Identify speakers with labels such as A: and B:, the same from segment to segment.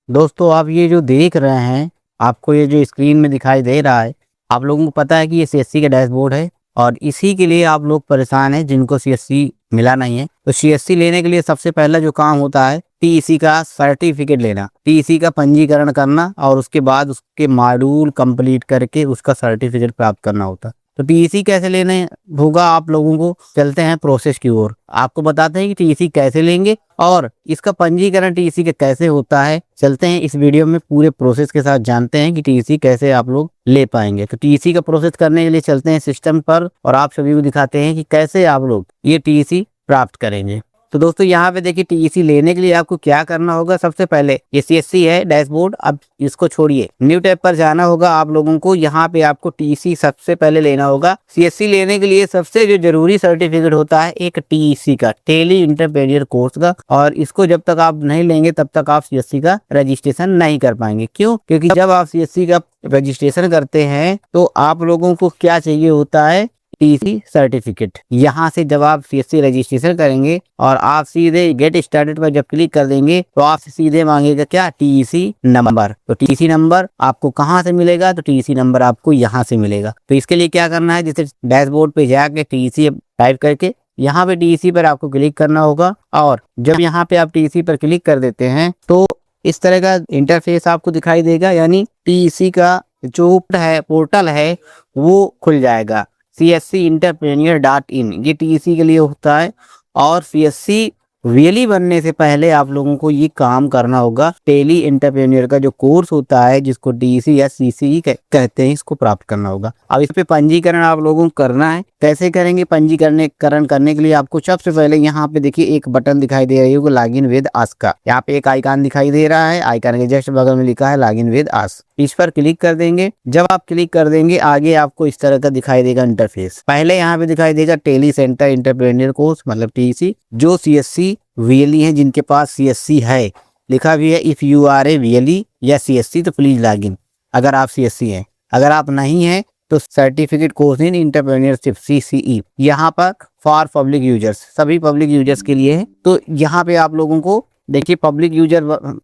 A: दोस्तों आप ये जो देख रहे हैं, आपको ये जो स्क्रीन में दिखाई दे रहा है, आप लोगों को पता है कि ये सीएससी का डैशबोर्ड है और इसी के लिए आप लोग परेशान हैं जिनको सीएससी मिला नहीं है। तो सीएससी लेने के लिए सबसे पहला जो काम होता है टीईसी का सर्टिफिकेट लेना, टीईसी का पंजीकरण करना और उसके बाद उसके मॉड्यूल कंप्लीट करके उसका सर्टिफिकेट प्राप्त करना होता है। तो टीईसी कैसे लेने होगा आप लोगों को, चलते हैं प्रोसेस की ओर। आपको बताते हैं कि टीईसी कैसे लेंगे और इसका पंजीकरण टीईसी का कैसे होता है। चलते हैं इस वीडियो में पूरे प्रोसेस के साथ जानते हैं कि टीईसी कैसे आप लोग ले पाएंगे। तो टीईसी का प्रोसेस करने के लिए चलते हैं सिस्टम पर और आप सभी को दिखाते हैं कि कैसे आप लोग ये टीईसी प्राप्त करेंगे। तो दोस्तों यहाँ पे देखिए टीईसी लेने के लिए आपको क्या करना होगा। सबसे पहले ये सीएससी है डैशबोर्ड, अब इसको छोड़िए, न्यू टैब पर जाना होगा आप लोगों को। यहाँ पे आपको टीईसी सबसे पहले लेना होगा। सीएससी लेने के लिए सबसे जो जरूरी सर्टिफिकेट होता है एक टीईसी का, टेली इंटरप्रेन्योर कोर्स का, और इसको जब तक आप नहीं लेंगे तब तक आप सीएससी का रजिस्ट्रेशन नहीं कर पाएंगे। क्यों? क्योंकि जब आप सीएससी का रजिस्ट्रेशन करते हैं तो आप लोगों को क्या चाहिए होता है, टीसी सर्टिफिकेट। यहाँ से जब आप सीएससी रजिस्ट्रेशन करेंगे और आप सीधे गेट स्टार्टेड पर जब क्लिक कर देंगे तो आपसे सीधे मांगेगा क्या, टीसी नंबर। तो टीसी नंबर आपको कहाँ से मिलेगा, तो टीसी नंबर आपको यहाँ से मिलेगा। तो इसके लिए क्या करना है, जैसे डैशबोर्ड पे जाके टीसी टाइप करके यहाँ पे टीसी पर आपको क्लिक करना होगा और जब यहाँ पे आप टीसी पर क्लिक कर देते हैं तो इस तरह का इंटरफेस आपको दिखाई देगा, यानी टीसी का जो पोर्टल है वो खुल जाएगा। CSCEntrepreneur.in ये टीईसी के लिए होता है और सीएससी वीएलई बनने से पहले आप लोगों को ये काम करना होगा। टेली एंटरप्रेन्योर का जो कोर्स होता है जिसको टीईसी या सीसीई कहते हैं, इसको प्राप्त करना होगा। अब इस पे पंजीकरण आप लोगों को करना है। कैसे करेंगे पंजीकरण करने के लिए आपको सबसे पहले यहाँ पे देखिए एक बटन दिखाई दे रही होगा, लॉगिन विद आस्क का। यहाँ पे एक आइकन दिखाई दे रहा है, आइकन के जस्ट बगल में लिखा है लॉगिन विद आस्क। इस पर क्लिक कर देंगे। जब आप क्लिक कर देंगे आगे आपको इस तरह का दिखाई देगा इंटरफेस। पहले यहाँ पे दिखाई देगा टेली सेंटर एंटरप्रेन्योर कोर्स मतलब टीईसी। जो सीएससी वीएलई है, जिनके पास सीएससी है, लिखा भी है if you are a VLE या सीएससी तो प्लीज लॉगिन, अगर आप सीएससी हैं। अगर आप नहीं हैं तो certificate course in entrepreneurship CCE यहाँ पर फॉर पब्लिक यूजर्स, सभी पब्लिक यूजर्स के लिए है। तो यहाँ पे आप लोगों को देखिए पब्लिक यूजर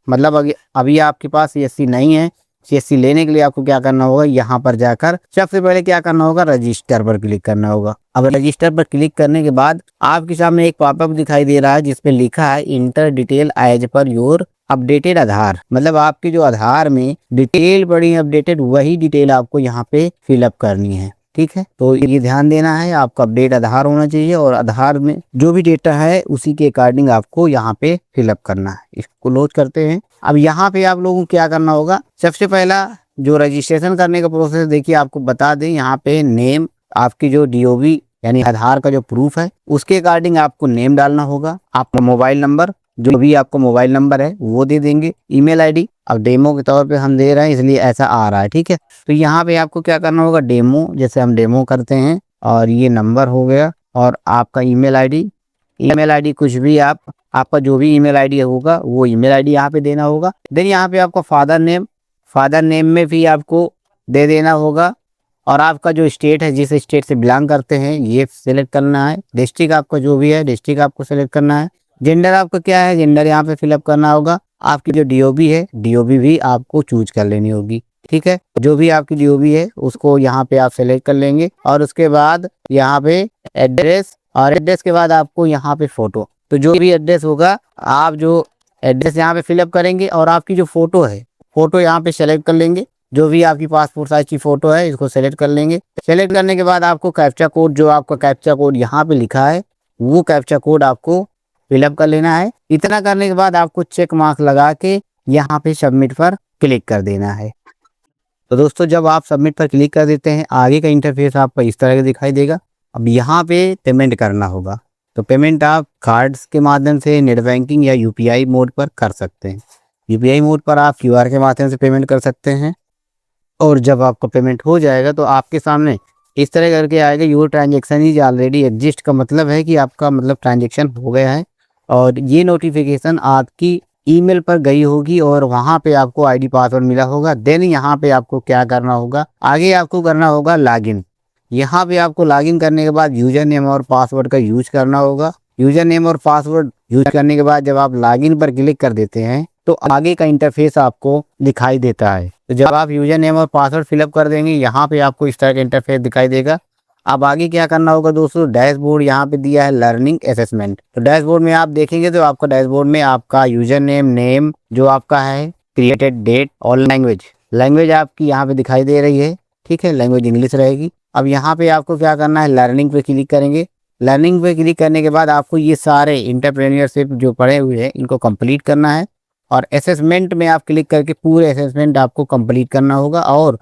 A: मतलब अभी आपके पास सीएससी नहीं है। सीएससी लेने के लिए आपको क्या करना होगा, यहाँ पर जाकर सबसे पहले क्या करना होगा, रजिस्टर पर क्लिक करना होगा। अब रजिस्टर पर क्लिक करने के बाद आपके सामने एक पॉपअप दिखाई दे रहा है जिसपे लिखा है enter detail as per your updated Aadhaar, मतलब आपके जो आधार में डिटेल पड़ी है अपडेटेड, वही डिटेल आपको यहाँ पे फिलअप करनी है। ठीक है, तो ये ध्यान देना है, आपका अपडेट आधार होना चाहिए और आधार में जो भी डेटा है उसी के अकॉर्डिंग आपको यहाँ पे फिलअप करना है। इसको क्लोज करते हैं। अब यहाँ पे आप लोगों को क्या करना होगा, सबसे पहला जो रजिस्ट्रेशन करने का प्रोसेस देखिए आपको बता दें। यहाँ पे नेम, आपकी जो डीओबी यानी आधार का जो प्रूफ है उसके अकॉर्डिंग आपको नेम डालना होगा। आपका मोबाइल नंबर, जो भी आपको मोबाइल नंबर है वो दे देंगे। ईमेल आईडी अब डेमो के तौर पे हम दे रहे हैं इसलिए ऐसा आ रहा है। ठीक है, तो यहाँ पे आपको क्या करना होगा, डेमो जैसे हम डेमो करते हैं, और ये नंबर हो गया और आपका ईमेल आईडी कुछ भी आपका जो भी ईमेल आईडी होगा वो ईमेल आईडी यहाँ पे देना होगा। देन यहाँ पे आपका फादर नेम में भी आपको दे देना होगा और आपका जो स्टेट है, जिस स्टेट से बिलोंग करते हैं ये सिलेक्ट करना है। डिस्ट्रिक्ट आपका जो भी है डिस्ट्रिक्ट आपको सिलेक्ट करना है। जेंडर आपका क्या है, जेंडर यहाँ पे फिलअप करना होगा। आपकी जो डीओबी है डीओबी भी आपको चूज कर लेनी होगी। ठीक है, जो भी आपकी डीओबी है उसको यहाँ पे आप सेलेक्ट कर लेंगे और उसके बाद यहाँ पे एड्रेस, और एड्रेस के बाद आपको यहाँ पे फोटो। तो जो भी एड्रेस होगा आप जो एड्रेस यहाँ पे फिलअप करेंगे और आपकी जो फोटो है फोटो यहाँ पे सेलेक्ट कर लेंगे। जो भी आपकी पासपोर्ट साइज की फोटो है इसको सेलेक्ट कर लेंगे। सेलेक्ट करने के बाद आपको कैप्चा कोड, जो आपका कैप्चा कोड यहाँ पे लिखा है वो कैप्चा कोड आपको फिलअप कर लेना है। इतना करने के बाद आपको चेक मार्क लगा के यहाँ पे सबमिट पर क्लिक कर देना है। तो दोस्तों जब आप सबमिट पर क्लिक कर देते हैं आगे का इंटरफेस आपको इस तरह का दिखाई देगा। अब यहाँ पे पेमेंट करना होगा। तो पेमेंट आप कार्ड्स के माध्यम से, नेट बैंकिंग या यूपीआई मोड पर कर सकते हैं। यूपीआई मोड पर आप क्यूआर के माध्यम से पेमेंट कर सकते हैं और जब आपका पेमेंट हो जाएगा तो आपके सामने इस तरह करके आएगा, your transaction is already exist, का मतलब है कि आपका मतलब ट्रांजेक्शन हो गया है और ये नोटिफिकेशन आपकी ईमेल पर गई होगी और वहाँ पे आपको आईडी पासवर्ड मिला होगा। देन यहाँ पे आपको क्या करना होगा, आगे आपको करना होगा लॉगिन। यहाँ पे आपको लॉगिन करने के बाद यूजर नेम और पासवर्ड का यूज करना होगा। यूजर नेम और पासवर्ड यूज करने के बाद जब आप लॉगिन पर क्लिक कर देते हैं तो आगे का इंटरफेस आपको दिखाई देता है। तो जब आप यूजर नेम और पासवर्ड फिलअप कर देंगे, यहाँ पे आपको इस तरह का इंटरफेस दिखाई देगा। अब आगे क्या करना होगा दोस्तों, डैशबोर्ड यहाँ पे दिया है लर्निंग असेसमेंट। तो डैशबोर्ड में आप देखेंगे तो आपका डैशबोर्ड में आपका यूजर नेम जो आपका है, क्रिएटेड डेट और लैंग्वेज आपकी यहाँ पे दिखाई दे रही है। ठीक है, लैंग्वेज इंग्लिश रहेगी। अब यहाँ पे आपको क्या करना है, लर्निंग पे क्लिक करेंगे। लर्निंग पे क्लिक करने के बाद आपको ये सारे एंटरप्रेन्योरशिप जो पढ़े हुए हैं इनको कंप्लीट करना है, और असेसमेंट में आप क्लिक करके पूरे असेसमेंट आपको कंप्लीट करना होगा, और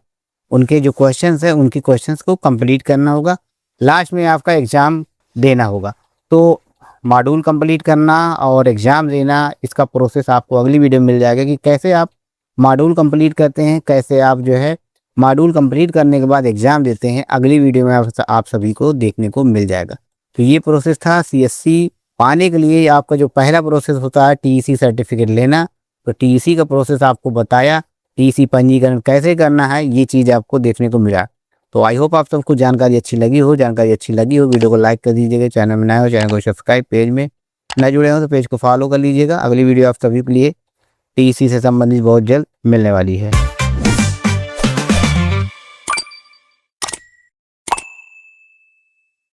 A: उनके जो क्वेश्चंस हैं उनकी क्वेश्चंस को कंप्लीट करना होगा। लास्ट में आपका एग्ज़ाम देना होगा। तो मॉड्यूल कंप्लीट करना और एग्ज़ाम देना, इसका प्रोसेस आपको अगली वीडियो में मिल जाएगा कि कैसे आप मॉड्यूल कंप्लीट करते हैं, कैसे आप जो है मॉड्यूल कंप्लीट करने के बाद एग्ज़ाम देते हैं। अगली वीडियो में आप सभी को देखने को मिल जाएगा। तो ये प्रोसेस था सीएससी पाने के लिए। आपका जो पहला प्रोसेस होता है टीईसी सर्टिफिकेट लेना, तो टीईसी का प्रोसेस आपको बताया, टीईसी पंजीकरण कैसे करना है, ये चीज़ आपको देखने को मिला। तो आई होप आप सबको जानकारी अच्छी लगी हो। वीडियो को लाइक कर दीजिएगा। चैनल में नए हो चैनल को सब्सक्राइब, पेज में नए जुड़े हो तो पेज को फॉलो कर लीजिएगा। अगली वीडियो आप सभी के लिए टीईसी से संबंधित बहुत जल्द मिलने वाली है।